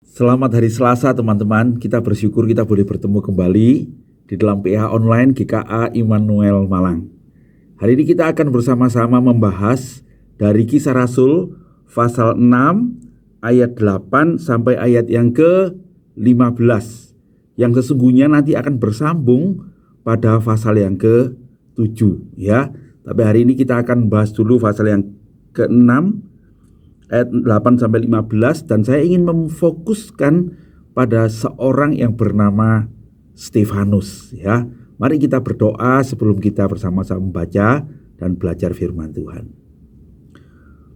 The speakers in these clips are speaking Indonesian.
Selamat hari Selasa teman-teman, kita bersyukur kita boleh bertemu kembali di dalam PA online GKA Immanuel Malang. Hari ini kita akan bersama-sama membahas dari Kisah Rasul pasal 6 ayat 8 sampai ayat yang ke-15 yang sesungguhnya nanti akan bersambung pada pasal yang ke-7 ya. Tapi hari ini kita akan bahas dulu pasal yang ke-6 ayat 8 sampai 15 dan saya ingin memfokuskan pada seorang yang bernama Stefanus ya. Mari kita berdoa sebelum kita bersama-sama membaca dan belajar firman Tuhan.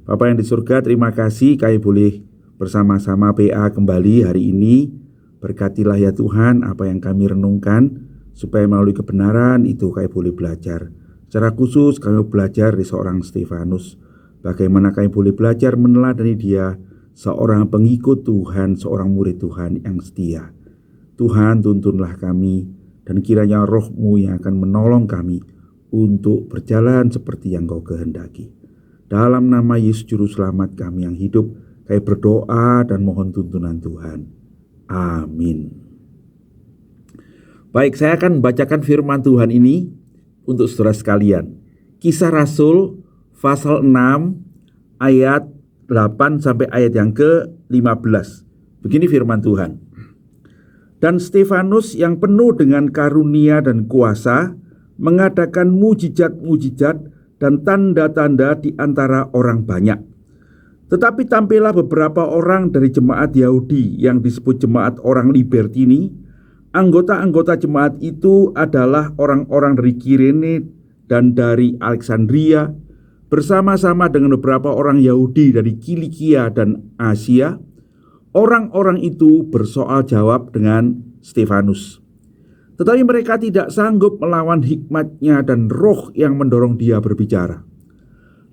Bapa yang di surga, terima kasih kami boleh bersama-sama PA kembali hari ini. Berkatilah ya Tuhan apa yang kami renungkan supaya melalui kebenaran itu kami boleh belajar. Secara khusus kami belajar dari seorang Stefanus. Bagaimana kami boleh belajar meneladani dia, seorang pengikut Tuhan, seorang murid Tuhan yang setia. Tuhan, tuntunlah kami, dan kiranya roh-Mu yang akan menolong kami untuk berjalan seperti yang Kau kehendaki. Dalam nama Yesus Juru Selamat kami yang hidup, kami berdoa dan mohon tuntunan Tuhan. Amin. Baik, saya akan membacakan firman Tuhan ini untuk saudara sekalian. Kisah Rasul pasal 6 ayat 8 sampai ayat yang ke-15. Begini firman Tuhan. Dan Stefanus yang penuh dengan karunia dan kuasa mengadakan mujizat-mujizat dan tanda-tanda di antara orang banyak. Tetapi tampillah beberapa orang dari jemaat Yahudi yang disebut jemaat orang Libertini. Anggota-anggota jemaat itu adalah orang-orang dari Kirene dan dari Alexandria, bersama-sama dengan beberapa orang Yahudi dari Kilikia dan Asia. Orang-orang itu bersoal jawab dengan Stefanus. Tetapi mereka tidak sanggup melawan hikmatnya dan roh yang mendorong dia berbicara.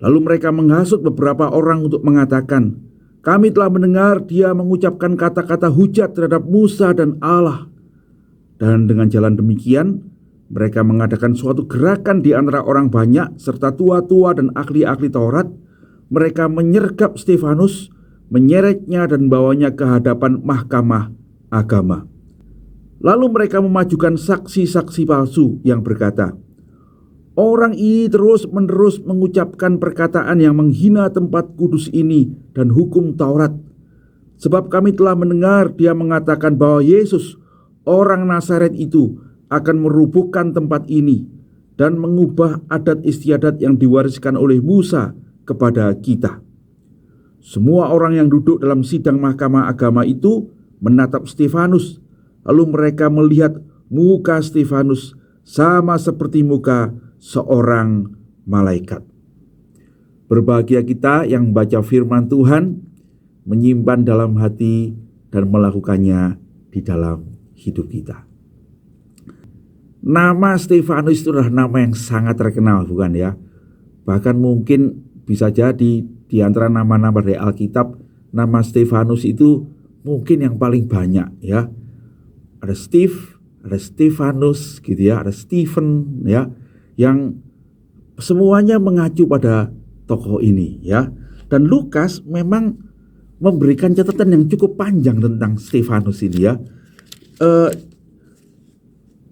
Lalu mereka menghasut beberapa orang untuk mengatakan, kami telah mendengar dia mengucapkan kata-kata hujat terhadap Musa dan Allah. Dan dengan jalan demikian, mereka mengadakan suatu gerakan di antara orang banyak serta tua-tua dan ahli-ahli Taurat. Mereka menyergap Stefanus, menyeretnya dan bawanya ke hadapan mahkamah agama. Lalu mereka memajukan saksi-saksi palsu yang berkata, orang ini terus-menerus mengucapkan perkataan yang menghina tempat kudus ini dan hukum Taurat. Sebab kami telah mendengar dia mengatakan bahwa Yesus, orang Nazaret itu, akan merubuhkan tempat ini dan mengubah adat istiadat yang diwariskan oleh Musa kepada kita. Semua orang yang duduk dalam sidang mahkamah agama itu menatap Stefanus, lalu mereka melihat muka Stefanus sama seperti muka seorang malaikat. Berbahagia kita yang membaca firman Tuhan, menyimpan dalam hati dan melakukannya di dalam hidup kita. Nama Stefanus itu adalah nama yang sangat terkenal, bukan ya? Bahkan mungkin bisa jadi di antara nama-nama dari Alkitab, nama Stefanus itu mungkin yang paling banyak ya. Ada Steve, ada Stefanus gitu ya, ada Stephen ya, yang semuanya mengacu pada tokoh ini ya. Dan Lukas memang memberikan catatan yang cukup panjang tentang Stefanus ini ya.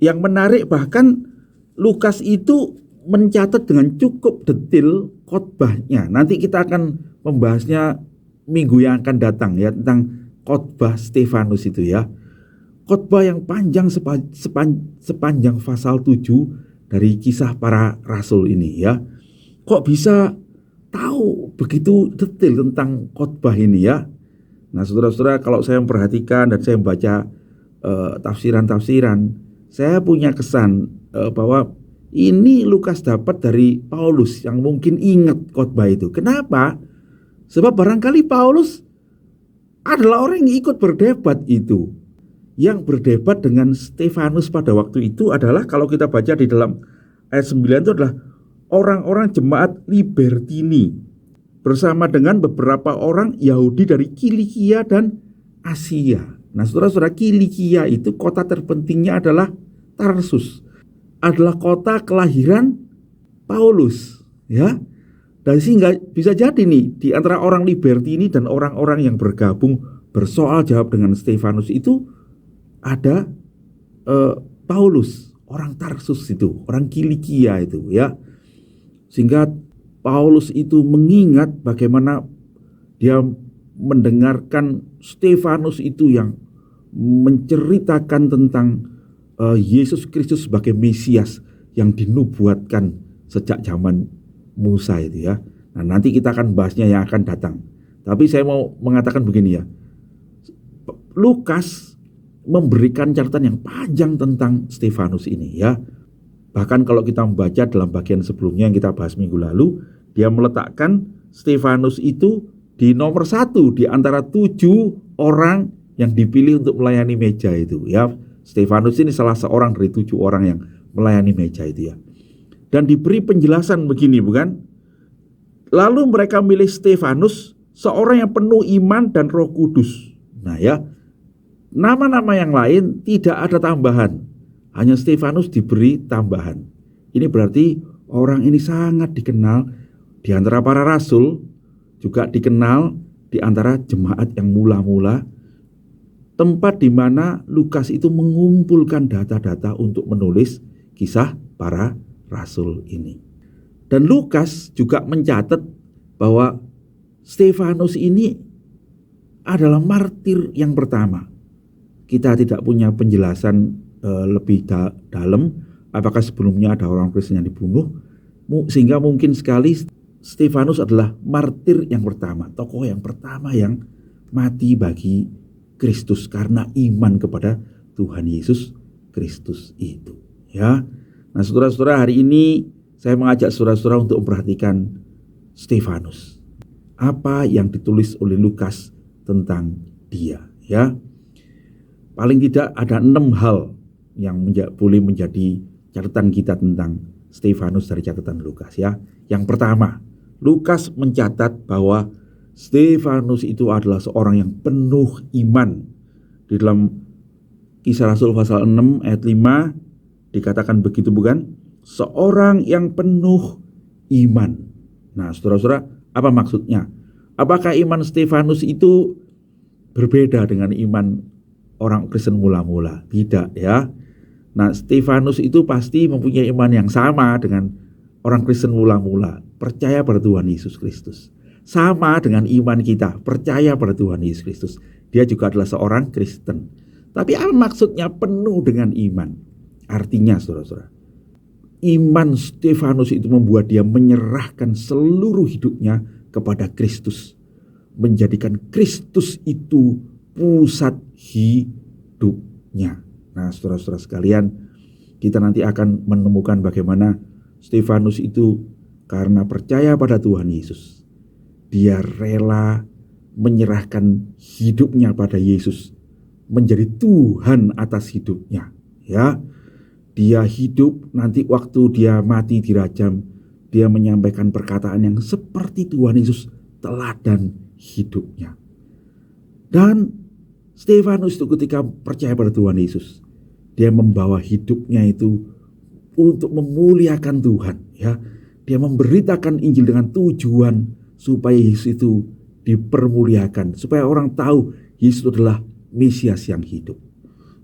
Yang menarik bahkan Lukas itu mencatat dengan cukup detail khotbahnya. Nanti kita akan membahasnya minggu yang akan datang ya, tentang khotbah Stefanus itu ya. Khotbah yang panjang sepanjang pasal 7 dari Kisah Para Rasul ini ya. Kok bisa tahu begitu detail tentang khotbah ini ya? Nah saudara-saudara, kalau saya memperhatikan dan saya membaca tafsiran-tafsiran, saya punya kesan bahwa ini Lukas dapat dari Paulus yang mungkin ingat khotbah itu. Kenapa? Sebab barangkali Paulus adalah orang yang ikut berdebat itu. Yang berdebat dengan Stefanus pada waktu itu adalah, kalau kita baca di dalam ayat 9 itu adalah orang-orang jemaat Libertini bersama dengan beberapa orang Yahudi dari Kilikia dan Asia. Nah saudara-saudara, Kilikia itu kota terpentingnya adalah Tarsus, adalah kota kelahiran Paulus ya. Dan sehingga bisa jadi nih di antara orang Libertini dan orang-orang yang bergabung bersoal jawab dengan Stefanus itu ada Paulus, orang Tarsus itu, orang Kilikia itu ya. Sehingga Paulus itu mengingat bagaimana dia mendengarkan Stefanus itu yang menceritakan tentang Yesus Kristus sebagai Mesias yang dinubuatkan sejak zaman Musa itu ya. Nah, nanti kita akan bahasnya yang akan datang. Tapi saya mau mengatakan begini ya. Lukas memberikan catatan yang panjang tentang Stefanus ini ya. Bahkan kalau kita membaca dalam bagian sebelumnya yang kita bahas minggu lalu, dia meletakkan Stefanus itu di nomor 1 di antara 7 orang yang dipilih untuk melayani meja itu ya. Stefanus ini salah seorang dari 7 orang yang melayani meja itu ya. Dan diberi penjelasan begini bukan? Lalu mereka milih Stefanus, seorang yang penuh iman dan Roh Kudus. Nah ya, nama-nama yang lain tidak ada tambahan. Hanya Stefanus diberi tambahan. Ini berarti orang ini sangat dikenal di antara para rasul, juga dikenal di antara jemaat yang mula-mula, tempat di mana Lukas itu mengumpulkan data-data untuk menulis kisah para rasul ini. Dan Lukas juga mencatat bahwa Stefanus ini adalah martir yang pertama. Kita tidak punya penjelasan lebih dalam apakah sebelumnya ada orang Kristen yang dibunuh, sehingga mungkin sekali Stefanus adalah martir yang pertama, tokoh yang pertama yang mati bagi Kristus karena iman kepada Tuhan Yesus Kristus itu ya. Nah, saudara-saudara, hari ini saya mengajak saudara-saudara untuk memperhatikan Stefanus. Apa yang ditulis oleh Lukas tentang dia ya. Paling tidak ada 6 hal yang boleh menjadi catatan kita tentang Stefanus dari catatan Lukas ya. Yang pertama, Lukas mencatat bahwa Stefanus itu adalah seorang yang penuh iman. Di dalam Kisah Rasul pasal 6 ayat 5 dikatakan begitu bukan? Seorang yang penuh iman. Nah, saudara-saudara, apa maksudnya? Apakah iman Stefanus itu berbeda dengan iman orang Kristen mula-mula? Tidak ya. Nah, Stefanus itu pasti mempunyai iman yang sama dengan orang Kristen mula-mula, percaya pada Tuhan Yesus Kristus. Sama dengan iman kita, percaya pada Tuhan Yesus Kristus. Dia juga adalah seorang Kristen. Tapi apa maksudnya penuh dengan iman? Artinya saudara-saudara, iman Stefanus itu membuat dia menyerahkan seluruh hidupnya kepada Kristus. Menjadikan Kristus itu pusat hidupnya. Nah, saudara-saudara sekalian, kita nanti akan menemukan bagaimana Stefanus itu karena percaya pada Tuhan Yesus, dia rela menyerahkan hidupnya pada Yesus, menjadi Tuhan atas hidupnya. Ya, dia hidup nanti waktu dia mati dirajam, dia menyampaikan perkataan yang seperti Tuhan Yesus, teladan hidupnya. Dan Stefanus itu ketika percaya pada Tuhan Yesus, dia membawa hidupnya itu untuk memuliakan Tuhan ya. Dia memberitakan Injil dengan tujuan supaya Yesus itu dipermuliakan, supaya orang tahu Yesus adalah Mesias yang hidup.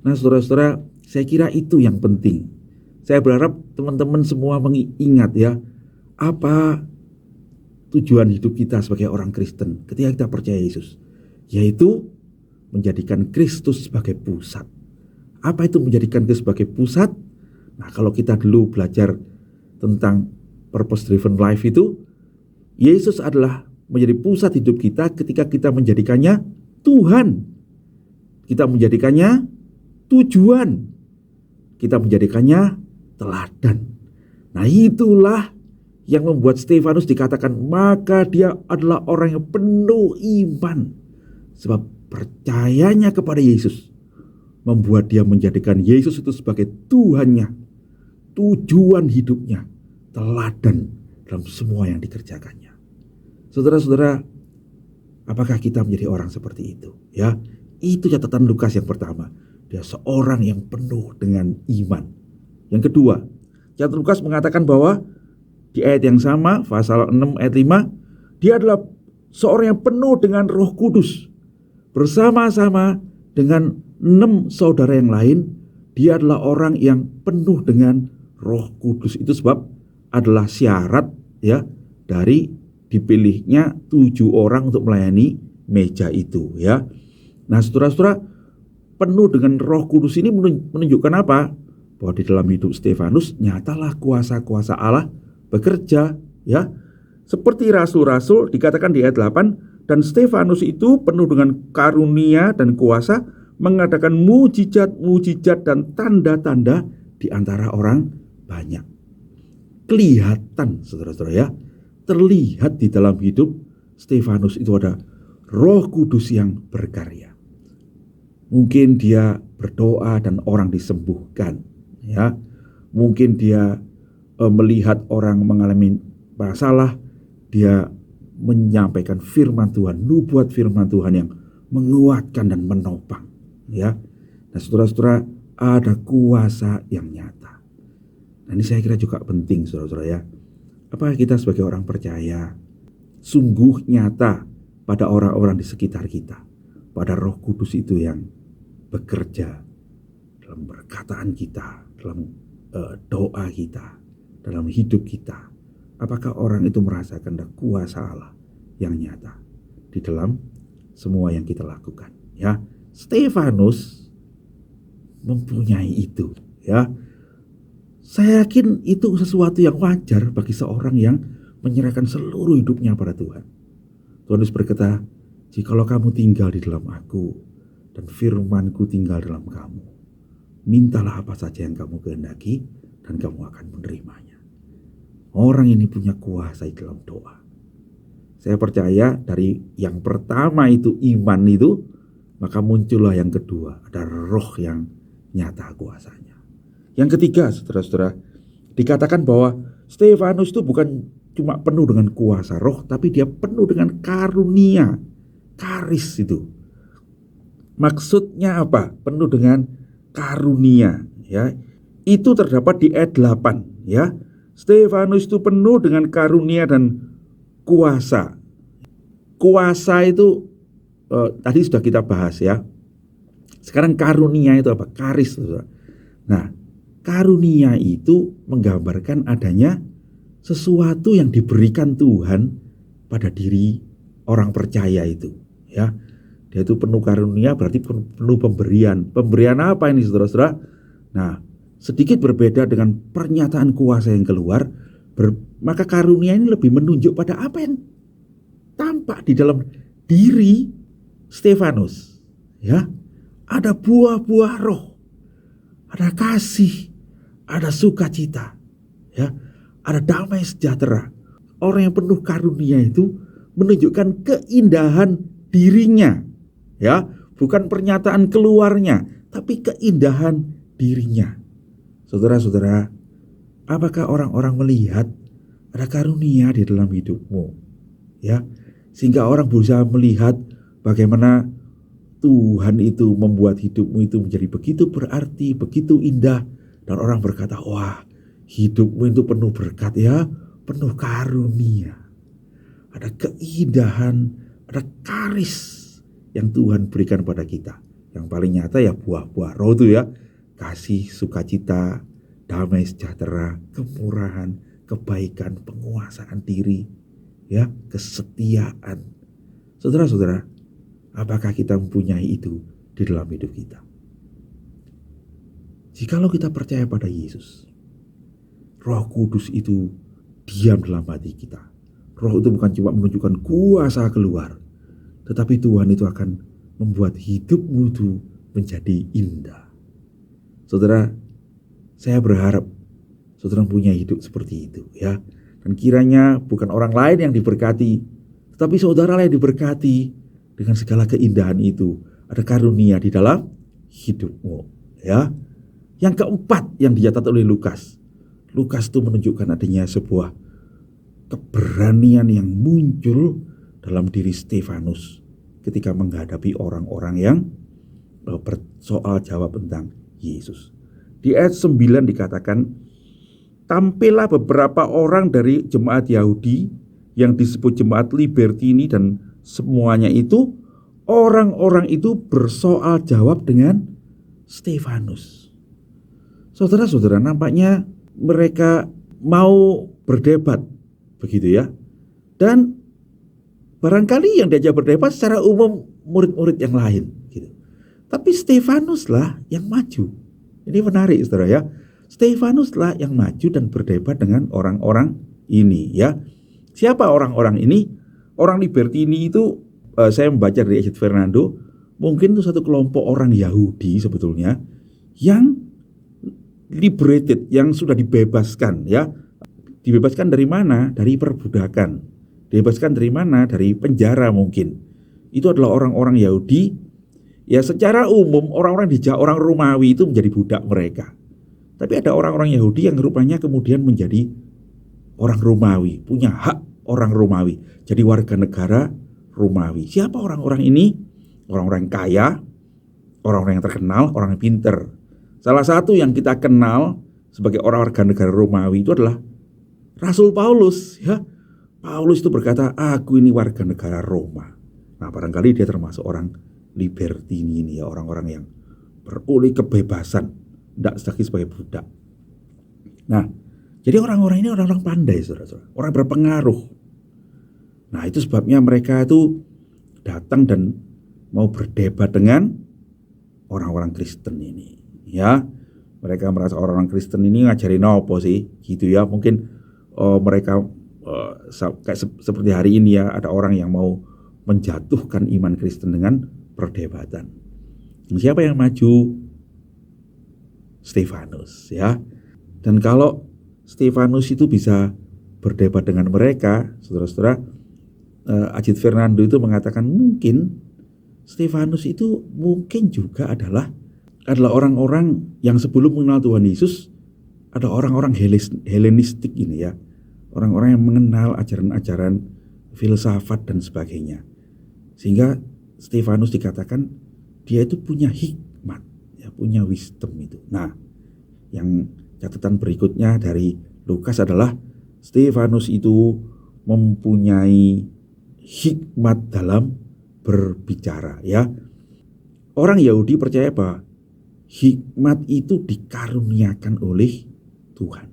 Nah, saudara-saudara, saya kira itu yang penting. Saya berharap teman-teman semua mengingat ya, apa tujuan hidup kita sebagai orang Kristen ketika kita percaya Yesus, yaitu menjadikan Kristus sebagai pusat. Apa itu menjadikan Kristus sebagai pusat? Nah, kalau kita dulu belajar tentang purpose driven life itu, Yesus adalah menjadi pusat hidup kita ketika kita menjadikannya Tuhan. Kita menjadikannya tujuan. Kita menjadikannya teladan. Nah, itulah yang membuat Stefanus dikatakan maka dia adalah orang yang penuh iman. Sebab percayanya kepada Yesus membuat dia menjadikan Yesus itu sebagai Tuhannya, tujuan hidupnya, teladan dalam semua yang dikerjakannya. Saudara-saudara, apakah kita menjadi orang seperti itu? Ya, itu catatan Lukas yang pertama. Dia seorang yang penuh dengan iman. Yang kedua, catatan Lukas mengatakan bahwa di ayat yang sama, pasal 6 ayat 5, dia adalah seorang yang penuh dengan Roh Kudus. bersama-sama dengan 6 saudara yang lain. Dia adalah orang yang penuh dengan Roh Kudus. Itu sebab adalah syarat ya dari dipilihnya 7 orang untuk melayani meja itu ya. Nah, saudara-saudara, penuh dengan Roh Kudus ini menunjukkan apa? Bahwa di dalam hidup Stefanus nyatalah kuasa-kuasa Allah bekerja ya. Seperti rasul-rasul dikatakan di ayat 8, dan Stefanus itu penuh dengan karunia dan kuasa, mengadakan mujizat-mujizat dan tanda-tanda di antara orang banyak. Kelihatan saudara-saudara ya, terlihat di dalam hidup Stefanus itu ada Roh Kudus yang berkarya. Mungkin dia berdoa dan orang disembuhkan ya. Mungkin dia melihat orang mengalami masalah, dia menyampaikan firman Tuhan, nubuat firman Tuhan yang menguatkan dan menopang ya. Nah, saudara-saudara, ada kuasa yang nyata. Nah, ini saya kira juga penting saudara-saudara ya. Apakah kita sebagai orang percaya sungguh nyata pada orang-orang di sekitar kita, pada Roh Kudus itu yang bekerja dalam perkataan kita, dalam doa kita, dalam hidup kita. Apakah orang itu merasakan kuasa Allah yang nyata di dalam semua yang kita lakukan ya. Stefanus mempunyai itu ya. Saya yakin itu sesuatu yang wajar bagi seorang yang menyerahkan seluruh hidupnya pada Tuhan. Tuhan Yesus berkata, "Jikalau kamu tinggal di dalam aku dan firman-Ku tinggal dalam kamu, mintalah apa saja yang kamu kehendaki dan kamu akan menerimanya." Orang ini punya kuasa di dalam doa. Saya percaya dari yang pertama itu iman itu, maka muncullah yang kedua, ada roh yang nyata kuasanya. Yang ketiga, saudara-saudara, dikatakan bahwa Stefanus itu bukan cuma penuh dengan kuasa roh, tapi dia penuh dengan karunia, karis itu. Maksudnya apa? Penuh dengan karunia ya. Itu terdapat di ayat 8 ya. Stefanus itu penuh dengan karunia dan kuasa. Kuasa itu tadi sudah kita bahas ya. Sekarang karunia itu apa? Karis. Nah, karunia itu menggambarkan adanya sesuatu yang diberikan Tuhan pada diri orang percaya itu ya. Dia itu penuh karunia, berarti penuh pemberian. Pemberian apa ini saudara-saudara? Nah, sedikit berbeda dengan pernyataan kuasa yang keluar, maka karunia ini lebih menunjuk pada apa yang tampak di dalam diri Stefanus ya. Ada buah-buah roh, ada kasih, ada sukacita ya, ada damai sejahtera. Orang yang penuh karunia itu menunjukkan keindahan dirinya ya, bukan pernyataan keluarnya, tapi keindahan dirinya. Saudara-saudara, apakah orang-orang melihat ada karunia di dalam hidupmu ya, sehingga orang berusaha melihat bagaimana Tuhan itu membuat hidupmu itu menjadi begitu berarti, begitu indah, dan orang berkata, wah, hidupmu itu penuh berkat ya, penuh karunia. Ada keindahan, ada karis yang Tuhan berikan pada kita. Yang paling nyata ya buah-buah roh itu ya, kasih, sukacita, damai sejahtera, kemurahan, kebaikan, penguasaan diri, ya, kesetiaan. Saudara-saudara, apakah kita mempunyai itu di dalam hidup kita? Jikalau kita percaya pada Yesus, Roh Kudus itu diam dalam hati kita. Roh itu bukan cuma menunjukkan kuasa keluar, tetapi Tuhan itu akan membuat hidupmu itu menjadi indah. Saudara, saya berharap saudara punya hidup seperti itu ya. Dan kiranya bukan orang lain yang diberkati, tetapi saudara yang diberkati dengan segala keindahan itu. Ada karunia di dalam hidupmu ya. Yang keempat yang dicatat oleh Lukas. Lukas itu menunjukkan adanya sebuah keberanian yang muncul dalam diri Stefanus ketika menghadapi orang-orang yang bersoal jawab tentang Yesus. Di ayat 9 dikatakan, tampillah beberapa orang dari jemaat Yahudi yang disebut jemaat Libertini, dan semuanya itu orang-orang itu bersoal jawab dengan Stefanus. Saudara-saudara, nampaknya mereka mau berdebat, begitu ya. Dan barangkali yang diajak berdebat secara umum murid-murid yang lain, gitu. Tapi Stefanus lah yang maju. Ini menarik, saudara ya. Stefanus lah yang maju dan berdebat dengan orang-orang ini, ya. Siapa orang-orang ini? Orang Libertini itu, saya membaca dari Ajit Fernando, mungkin itu satu kelompok orang Yahudi sebetulnya yang liberated, yang sudah dibebaskan, ya. Dibebaskan dari mana? Dari perbudakan. Dibebaskan dari mana? Dari penjara mungkin. Itu adalah orang-orang Yahudi. Ya, secara umum orang Romawi itu menjadi budak mereka. Tapi ada orang-orang Yahudi yang rupanya kemudian menjadi orang Romawi, punya hak orang Romawi, jadi warga negara Romawi. Siapa orang-orang ini? Orang-orang kaya, orang-orang yang terkenal, orang yang pinter. Salah satu yang kita kenal sebagai orang warga negara Romawi itu adalah Rasul Paulus, ya. Paulus itu berkata, aku ini warga negara Roma. Nah, barangkali dia termasuk orang Libertini ini, ya, orang-orang yang beroleh kebebasan, tidak lagi sebagai budak. Nah, jadi orang-orang ini orang-orang pandai, saudara-saudara, orang berpengaruh. Nah, itu sebabnya mereka itu datang dan mau berdebat dengan orang-orang Kristen ini, ya. Mereka merasa orang-orang Kristen ini ngajarin apa sih, gitu ya. Mungkin mereka kayak seperti hari ini, ya, ada orang yang mau menjatuhkan iman Kristen dengan perdebatan. Siapa yang maju? Stefanus, ya. Dan kalau Stefanus itu bisa berdebat dengan mereka, saudara-saudara, Ajit Fernando itu mengatakan mungkin Stefanus itu mungkin juga adalah orang-orang yang sebelum mengenal Tuhan Yesus, ada orang-orang Helenistik ini, ya. Orang-orang yang mengenal ajaran-ajaran filsafat dan sebagainya. Sehingga Stefanus dikatakan dia itu punya hikmat, ya, punya wisdom itu. Nah, yang catatan berikutnya dari Lukas adalah Stefanus itu mempunyai hikmat dalam berbicara, ya. Orang Yahudi percaya bahwa hikmat itu dikaruniakan oleh Tuhan.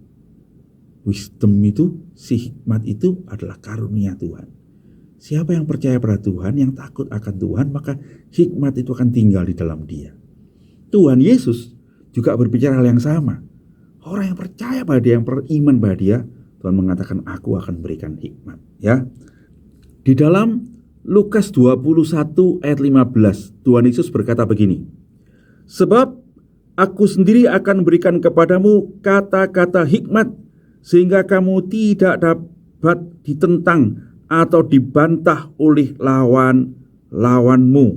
Wisdom itu, si hikmat itu adalah karunia Tuhan. Siapa yang percaya pada Tuhan, yang takut akan Tuhan, maka hikmat itu akan tinggal di dalam dia. Tuhan Yesus juga berbicara hal yang sama. Orang yang percaya pada dia, yang beriman pada dia, Tuhan mengatakan, aku akan berikan hikmat, ya. Di dalam Lukas 21 ayat 15, Tuhan Yesus berkata begini, sebab aku sendiri akan berikan kepadamu kata-kata hikmat, sehingga kamu tidak dapat ditentang atau dibantah oleh lawanmu.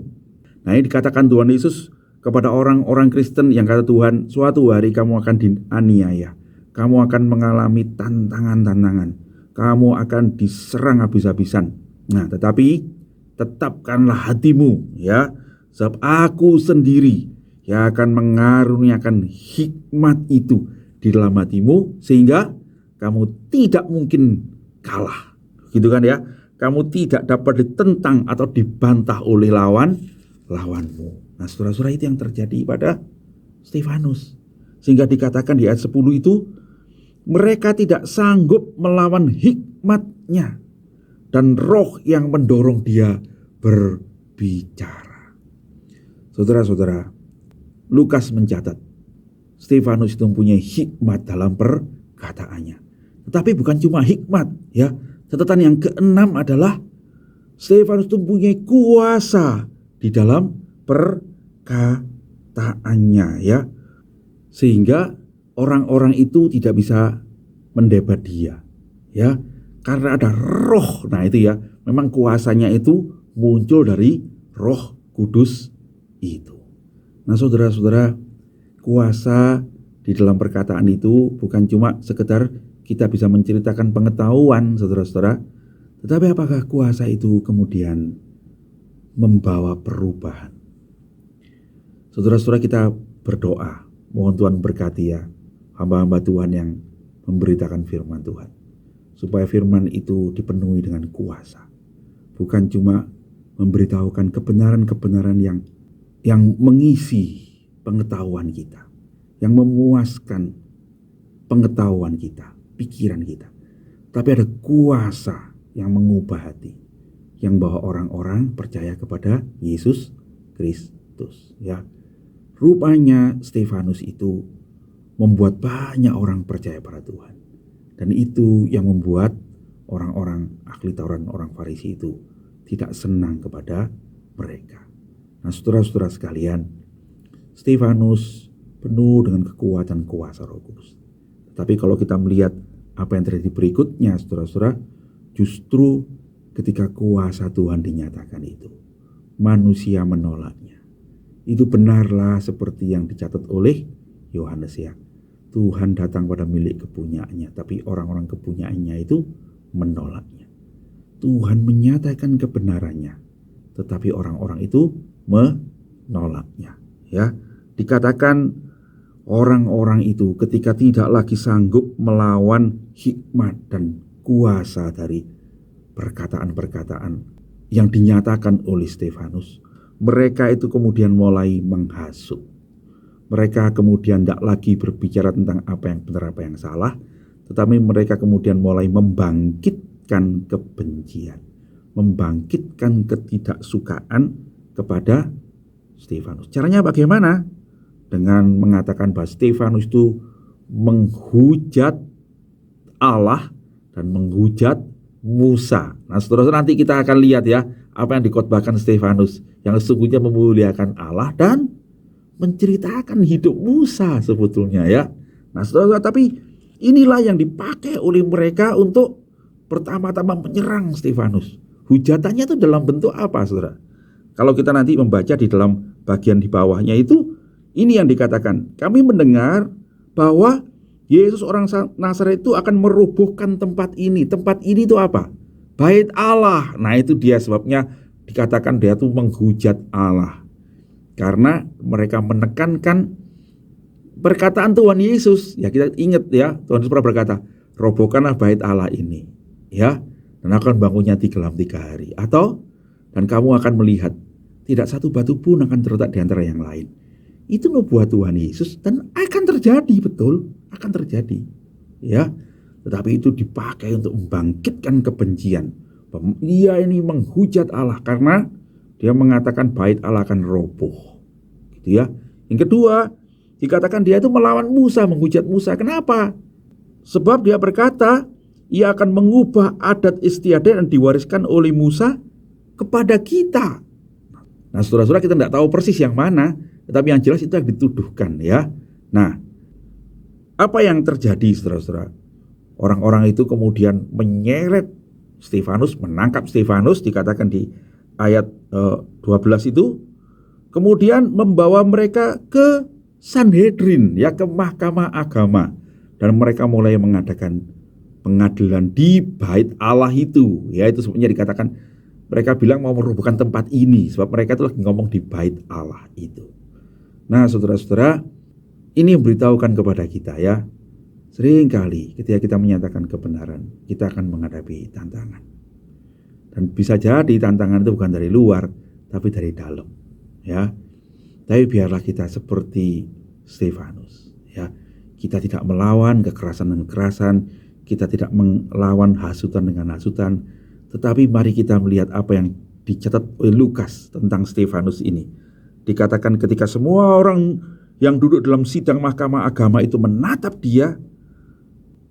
Nah, ini dikatakan Tuhan Yesus kepada orang-orang Kristen yang kata Tuhan, suatu hari kamu akan dianiaya, kamu akan mengalami tantangan-tantangan, kamu akan diserang habis-habisan. Nah, tetapi tetapkanlah hatimu, ya, sebab aku sendiri yang akan mengaruniakan hikmat itu di dalam hatimu, sehingga kamu tidak mungkin kalah, gitu kan, ya. Kamu tidak dapat ditentang atau dibantah oleh lawanmu. Nah, saudara-saudara, itu yang terjadi pada Stefanus. Sehingga dikatakan di ayat 10 itu, mereka tidak sanggup melawan hikmatnya dan roh yang mendorong dia berbicara. Saudara-saudara, Lukas mencatat Stefanus itu mempunyai hikmat dalam perkataannya. Tetapi bukan cuma hikmat, ya. Catatan yang keenam adalah Stefanus itu mempunyai kuasa di dalam perkataannya, ya. Sehingga orang-orang itu tidak bisa mendebat dia, ya. Karena ada roh. Nah, itu, ya. Memang kuasanya itu muncul dari Roh Kudus itu. Nah, saudara-saudara, kuasa di dalam perkataan itu bukan cuma sekedar kita bisa menceritakan pengetahuan, saudara-saudara, tetapi apakah kuasa itu kemudian membawa perubahan? Saudara-saudara, kita berdoa, mohon Tuhan berkati, ya, hamba-hamba Tuhan yang memberitakan firman Tuhan, supaya firman itu dipenuhi dengan kuasa, bukan cuma memberitahukan kebenaran-kebenaran yang mengisi pengetahuan kita, yang memuaskan pengetahuan kita, pikiran kita. Tapi ada kuasa yang mengubah hati, yang bawa orang-orang percaya kepada Yesus Kristus. Ya, rupanya Stefanus itu membuat banyak orang percaya pada Tuhan, dan itu yang membuat orang-orang ahli Taurat, orang Farisi itu tidak senang kepada mereka. Nah, saudara-saudara sekalian, Stefanus penuh dengan kekuatan kuasa Roh Kudus. Tapi kalau kita melihat apa yang terjadi berikutnya, saudara-saudara, justru ketika kuasa Tuhan dinyatakan itu, manusia menolaknya. Itu benarlah seperti yang dicatat oleh Yohanes ya. Tuhan datang pada milik kepunyaannya, tapi orang-orang kepunyaannya itu menolaknya. Tuhan menyatakan kebenarannya, tetapi orang-orang itu menolaknya. Ya, dikatakan orang-orang itu ketika tidak lagi sanggup melawan hikmat dan kuasa dari perkataan-perkataan yang dinyatakan oleh Stefanus, mereka itu kemudian mulai menghasut. Mereka kemudian tidak lagi berbicara tentang apa yang benar, apa yang salah, tetapi mereka kemudian mulai membangkitkan kebencian, membangkitkan ketidaksukaan kepada Stefanus. Caranya bagaimana? Dengan mengatakan bahwa Stefanus itu menghujat Allah dan menghujat Musa. Nah, saudara-saudara, nanti kita akan lihat ya apa yang dikhotbahkan Stefanus, yang sesungguhnya memuliakan Allah dan menceritakan hidup Musa sebetulnya ya. Nah, saudara-saudara, tapi inilah yang dipakai oleh mereka untuk pertama-tama menyerang Stefanus. Hujatannya itu dalam bentuk apa, saudara? Kalau kita nanti membaca di dalam bagian di bawahnya itu, ini yang dikatakan, kami mendengar bahwa Yesus orang Nazaret itu akan merobohkan tempat ini. Tempat ini itu apa? Bait Allah. Nah, itu dia sebabnya dikatakan dia itu menghujat Allah. Karena mereka menekankan perkataan Tuhan Yesus. Ya, kita ingat ya, Tuhan Yesus pernah berkata, robohkanlah bait Allah ini. Ya, dan akan bangunnya dalam 3 hari. Atau, dan kamu akan melihat, tidak satu batu pun akan terletak di antara yang lain. Itu nubuat Tuhan Yesus dan akan terjadi, betul, akan terjadi. Ya, tetapi itu dipakai untuk membangkitkan kebencian. Dia ini menghujat Allah karena dia mengatakan bait Allah akan roboh. Gitu ya. Yang kedua, dikatakan dia itu melawan Musa, menghujat Musa. Kenapa? Sebab dia berkata, ia akan mengubah adat istiadat yang diwariskan oleh Musa kepada kita. Nah, saudara-saudara, kita tidak tahu persis yang mana, tetapi yang jelas itu yang dituduhkan ya. Nah, apa yang terjadi, saudara-saudara? Orang-orang itu kemudian menyeret Stefanus, menangkap Stefanus, dikatakan di ayat 12 itu, kemudian membawa mereka ke Sanhedrin, ya, ke mahkamah agama, dan mereka mulai mengadakan pengadilan di bait Allah itu, ya, itu sebenarnya dikatakan mereka bilang mau merobohkan tempat ini, sebab mereka itu lagi ngomong di bait Allah itu. Nah, saudara-saudara, ini memberitahukan kepada kita ya, seringkali ketika kita menyatakan kebenaran, kita akan menghadapi tantangan. Dan bisa jadi tantangan itu bukan dari luar, tapi dari dalam. Ya, tapi biarlah kita seperti Stefanus. Ya, kita tidak melawan kekerasan dengan kekerasan, kita tidak melawan hasutan dengan hasutan, tetapi mari kita melihat apa yang dicatat oleh Lukas tentang Stefanus ini. Dikatakan ketika semua orang yang duduk dalam sidang mahkamah agama itu menatap dia,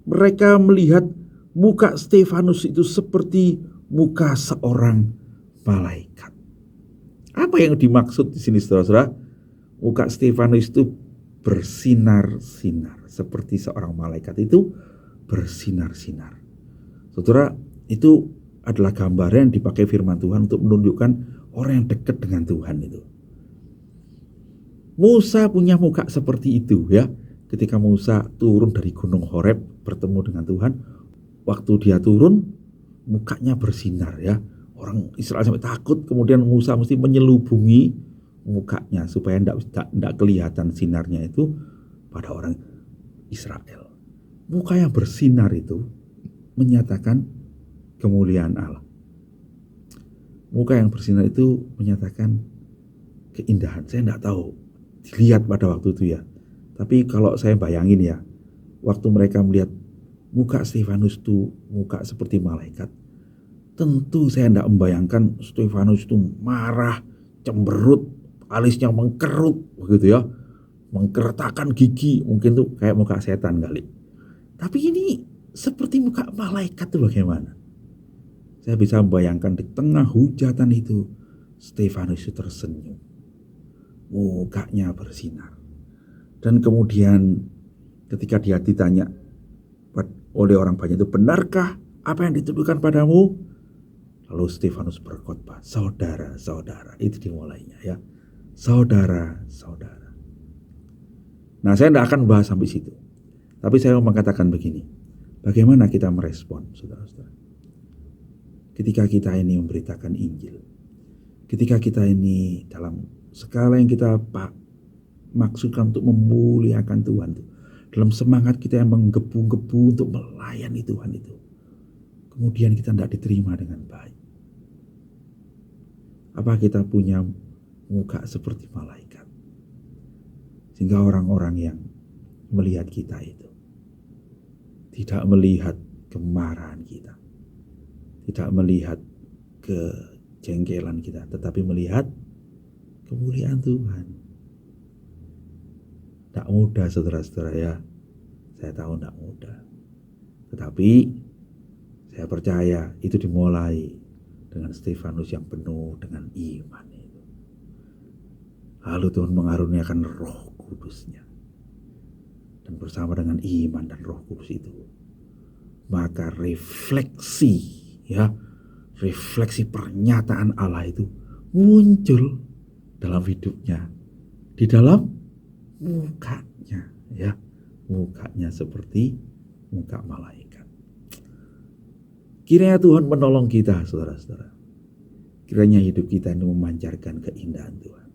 mereka melihat muka Stefanus itu seperti muka seorang malaikat. Apa yang dimaksud di sini, saudara-saudara? Muka Stefanus itu bersinar-sinar, seperti seorang malaikat itu bersinar-sinar. Saudara, itu adalah gambaran yang dipakai firman Tuhan untuk menunjukkan orang yang dekat dengan Tuhan itu. Musa punya muka seperti itu ya. Ketika Musa turun dari gunung Horeb bertemu dengan Tuhan, waktu dia turun mukanya bersinar ya. Orang Israel sampai takut, kemudian Musa mesti menyelubungi mukanya supaya tidak kelihatan sinarnya itu pada orang Israel. Muka yang bersinar itu menyatakan kemuliaan Allah. Muka yang bersinar itu menyatakan keindahan. Saya tidak tahu dilihat pada waktu itu ya. Tapi kalau saya bayangin ya, waktu mereka melihat muka Stefanus itu muka seperti malaikat, tentu saya tidak membayangkan Stefanus itu marah, cemberut, alisnya mengkerut, begitu ya, mengkertakan gigi, mungkin tuh kayak muka setan kali. Tapi ini seperti muka malaikat tuh bagaimana? Saya bisa membayangkan di tengah hujatan itu, Stefanus itu tersenyum, mukanya bersinar. Dan kemudian ketika dia ditanya oleh orang banyak itu, benarkah apa yang dituduhkan padamu? Lalu Stefanus berkhotbah, saudara-saudara, itu dimulainya ya, saudara-saudara. Nah, saya tidak akan bahas sampai situ, tapi saya mau mengatakan begini, bagaimana kita merespon, saudara-saudara, ketika kita ini memberitakan Injil, ketika kita ini dalam skala yang kita maksudkan untuk memuliakan Tuhan itu, dalam semangat kita yang menggebu-gebu untuk melayani Tuhan itu, kemudian kita tidak diterima dengan baik. Apa kita punya muka seperti malaikat, sehingga orang-orang yang melihat kita itu tidak melihat kemarahan kita, tidak melihat kejengkelan kita, tetapi melihat kemuliaan Tuhan. Tidak mudah, saudara-saudara ya. Saya tahu tidak mudah. Tetapi saya percaya itu dimulai dengan Stefanus yang penuh dengan iman itu. Lalu Tuhan mengaruniakan Roh Kudus-Nya. Dan bersama dengan iman dan Roh Kudus itu, maka refleksi pernyataan Allah itu muncul dalam hidupnya, di dalam mukanya ya, mukanya seperti muka malaikat. Kiranya Tuhan menolong kita, saudara-saudara. Kiranya hidup kita ini memancarkan keindahan Tuhan.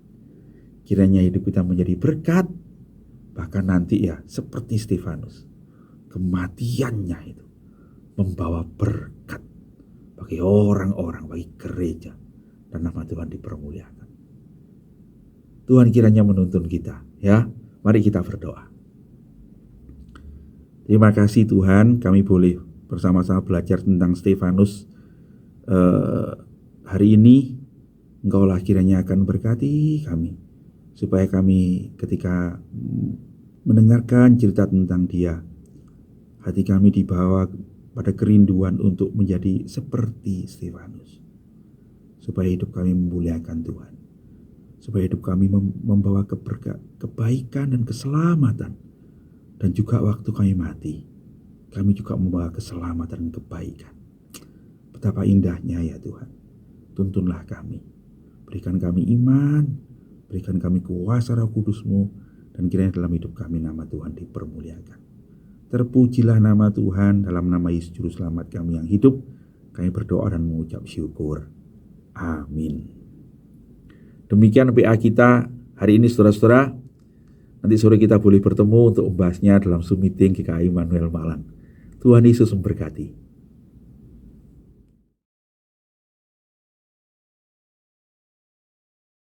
Kiranya hidup kita menjadi berkat, bahkan nanti ya seperti Stefanus, kematiannya itu membawa berkat bagi orang-orang, bagi gereja, dan nama Tuhan dipermuliakan. Tuhan kiranya menuntun kita ya. Mari kita berdoa. Terima kasih Tuhan, kami boleh bersama-sama belajar tentang Stefanus hari ini. Engkaulah kiranya akan berkati kami, supaya kami ketika mendengarkan cerita tentang dia, hati kami dibawa pada kerinduan untuk menjadi seperti Stefanus, supaya hidup kami memuliakan Tuhan, supaya hidup kami membawa kebaikan dan keselamatan, dan juga waktu kami mati, kami juga membawa keselamatan dan kebaikan. Betapa indahnya ya Tuhan. Tuntunlah kami, berikan kami iman, berikan kami kuasa Roh Kudus-Mu, dan kiranya dalam hidup kami nama Tuhan dipermuliakan. Terpujilah nama Tuhan, dalam nama Yesus Juru Selamat kami yang hidup, kami berdoa dan mengucap syukur. Amin. Demikian PA kita hari ini, saudara-saudara. Nanti sore kita boleh bertemu untuk membahasnya dalam Zoom meeting GKI Immanuel Malang. Tuhan Yesus memberkati.